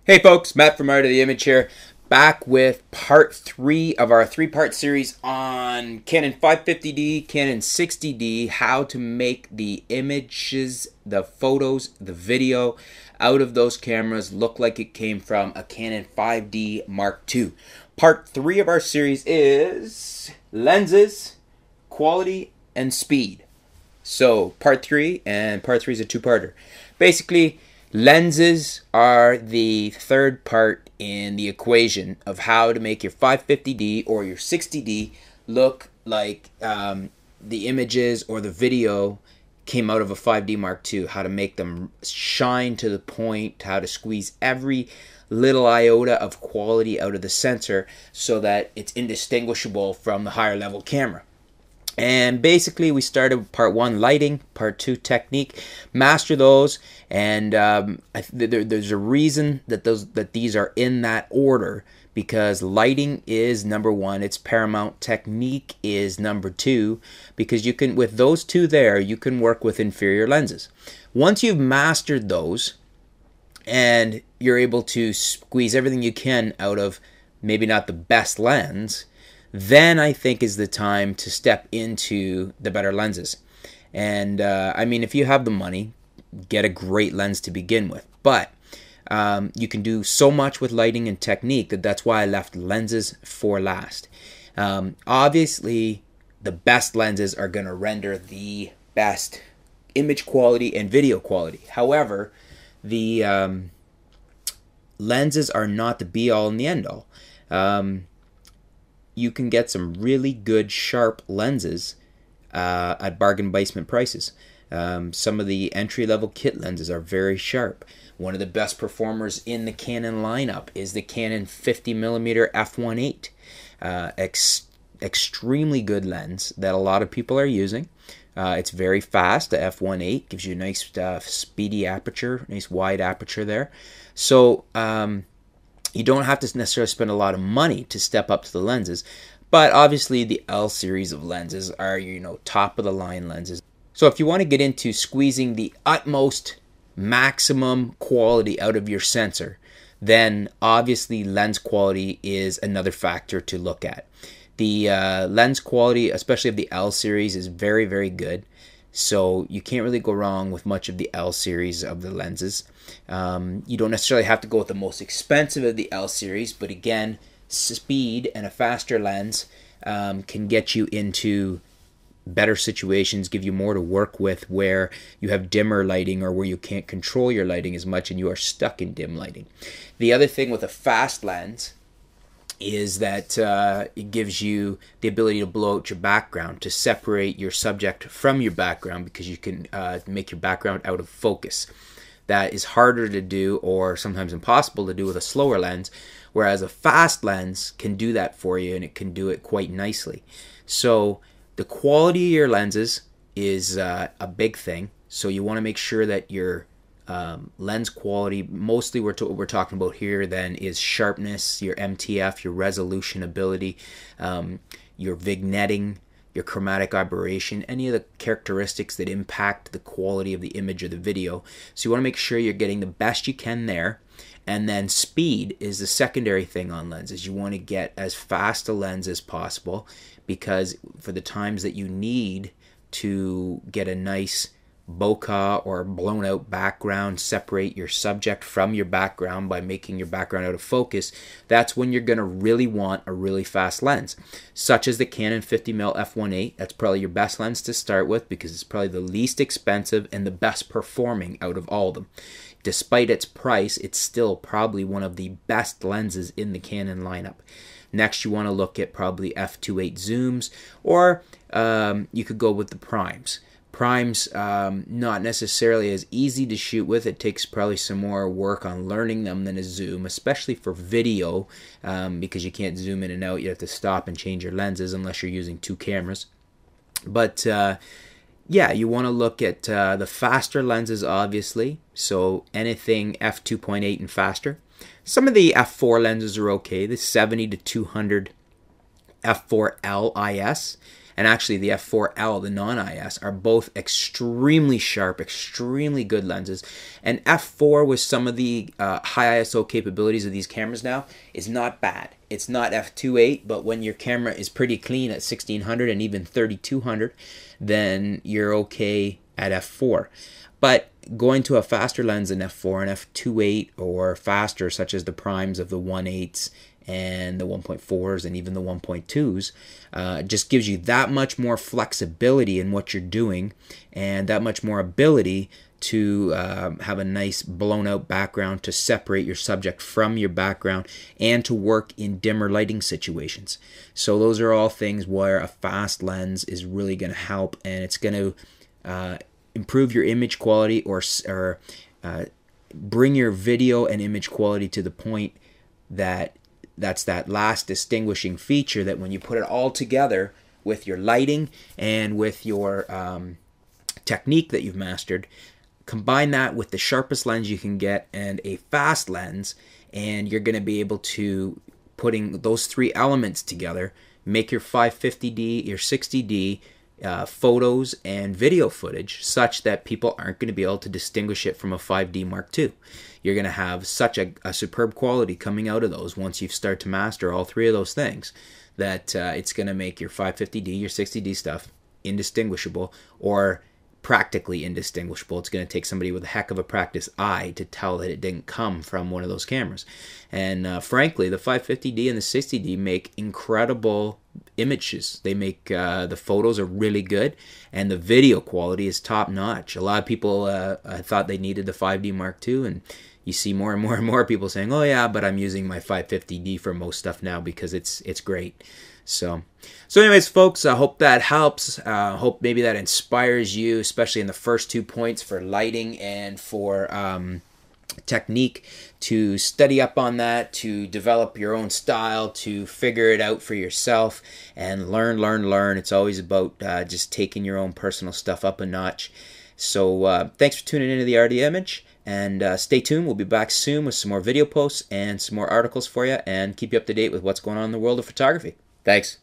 Hey folks, Matt from Art of the Image here, back with part 3 of our 3-part series on Canon 550D, Canon 60D, how to make the images, the photos, the video out of those cameras look like it came from a Canon 5D Mark II. Part 3 of our series is lenses, quality, and speed. So part 3 is a two-parter. Basically, lenses are the third part in the equation of how to make your 550D or your 60D look like the images or the video came out of a 5D Mark II. How to make them shine to the point, how to squeeze every little iota of quality out of the sensor so that it's indistinguishable from the higher level camera. And basically, we started with part 1, lighting, part 2, technique. Master those, and there's a reason that these are in that order, because lighting is number 1. It's paramount. Technique is number 2, because you can, with those two there, you can work with inferior lenses. Once you've mastered those, and you're able to squeeze everything you can out of maybe not the best lens, then I think is the time to step into the better lenses. And I mean, if you have the money, get a great lens to begin with. But you can do so much with lighting and technique that's why I left lenses for last. Obviously, the best lenses are going to render the best image quality and video quality. However, the lenses are not the be-all and the end-all. You can get some really good sharp lenses at bargain basement prices. Some of the entry-level kit lenses are very sharp. One of the best performers in the Canon lineup is the Canon 50mm f1.8. Extremely good lens that a lot of people are using. It's very fast. The f1.8 gives you a nice speedy aperture, nice wide aperture there. So you don't have to necessarily spend a lot of money to step up to the lenses, but obviously the L series of lenses are, you know, top of the line lenses. So if you want to get into squeezing the utmost maximum quality out of your sensor, then obviously lens quality is another factor to look at. The lens quality, especially of the L series, is very, very good. So you can't really go wrong with much of the L series of the lenses. You don't necessarily have to go with the most expensive of the L series, but again, speed and a faster lens can get you into better situations, give you more to work with where you have dimmer lighting or where you can't control your lighting as much and you are stuck in dim lighting. The other thing with a fast lens is that it gives you the ability to blow out your background, to separate your subject from your background, because you can make your background out of focus. That is harder to do, or sometimes impossible to do, with a slower lens, whereas a fast lens can do that for you, and it can do it quite nicely. So the quality of your lenses is a big thing. So you want to make sure that your lens quality, mostly what we're talking about here then is sharpness, your MTF, your resolution ability, your vignetting, your chromatic aberration, any of the characteristics that impact the quality of the image or the video. So you want to make sure you're getting the best you can there. And then speed is the secondary thing on lenses. You want to get as fast a lens as possible, because for the times that you need to get a nice bokeh or blown out background, separate your subject from your background by making your background out of focus, that's when you're going to really want a really fast lens, such as the Canon 50mm f1.8. That's probably your best lens to start with, because it's probably the least expensive and the best performing out of all of them. Despite its price, it's still probably one of the best lenses in the Canon lineup. Next, you want to look at probably f2.8 zooms, or you could go with the primes. Primes, not necessarily as easy to shoot with. It takes probably some more work on learning them than a zoom, especially for video, because you can't zoom in and out. You have to stop and change your lenses unless you're using two cameras. But yeah, you want to look at the faster lenses, obviously. So anything f2.8 and faster. Some of the f4 lenses are okay. The 70 to 200 f4L IS. and actually the f4L, the non-IS, are both extremely sharp, extremely good lenses. And f4 with some of the high ISO capabilities of these cameras now is not bad. It's not f2.8, but when your camera is pretty clean at 1600 and even 3200, then you're okay at f4. But going to a faster lens than f4 and f2.8 or faster, such as the primes of the 1.8s and the 1.4s and even the 1.2s, just gives you that much more flexibility in what you're doing and that much more ability to have a nice blown out background to separate your subject from your background and to work in dimmer lighting situations. So those are all things where a fast lens is really going to help, and it's going to improve your image quality or bring your video and image quality to the point that that's that last distinguishing feature that when you put it all together with your lighting and with your technique that you've mastered, combine that with the sharpest lens you can get and a fast lens, and you're going to be able to, putting those three elements together, make your 550D, your 60D photos and video footage such that people aren't going to be able to distinguish it from a 5D Mark II. You're going to have such a superb quality coming out of those once you start to master all three of those things that it's going to make your 550D, your 60D stuff indistinguishable, or practically indistinguishable. It's going to take somebody with a heck of a practiced eye to tell that it didn't come from one of those cameras. And frankly, the 550D and the 60D make incredible images. They make the photos are really good, and the video quality is top notch. A lot of people thought they needed the 5D Mark II, and you see more and more and more people saying, "Oh yeah, but I'm using my 550D for most stuff now because it's great." So anyways, folks, I hope that helps. Hope maybe that inspires you, especially in the first 2 points for lighting and for technique, to study up on that, to develop your own style, to figure it out for yourself and learn. It's always about just taking your own personal stuff up a notch. So thanks for tuning into the RD Image, and stay tuned. We'll be back soon with some more video posts and some more articles for you, and keep you up to date with what's going on in the world of photography. Thanks.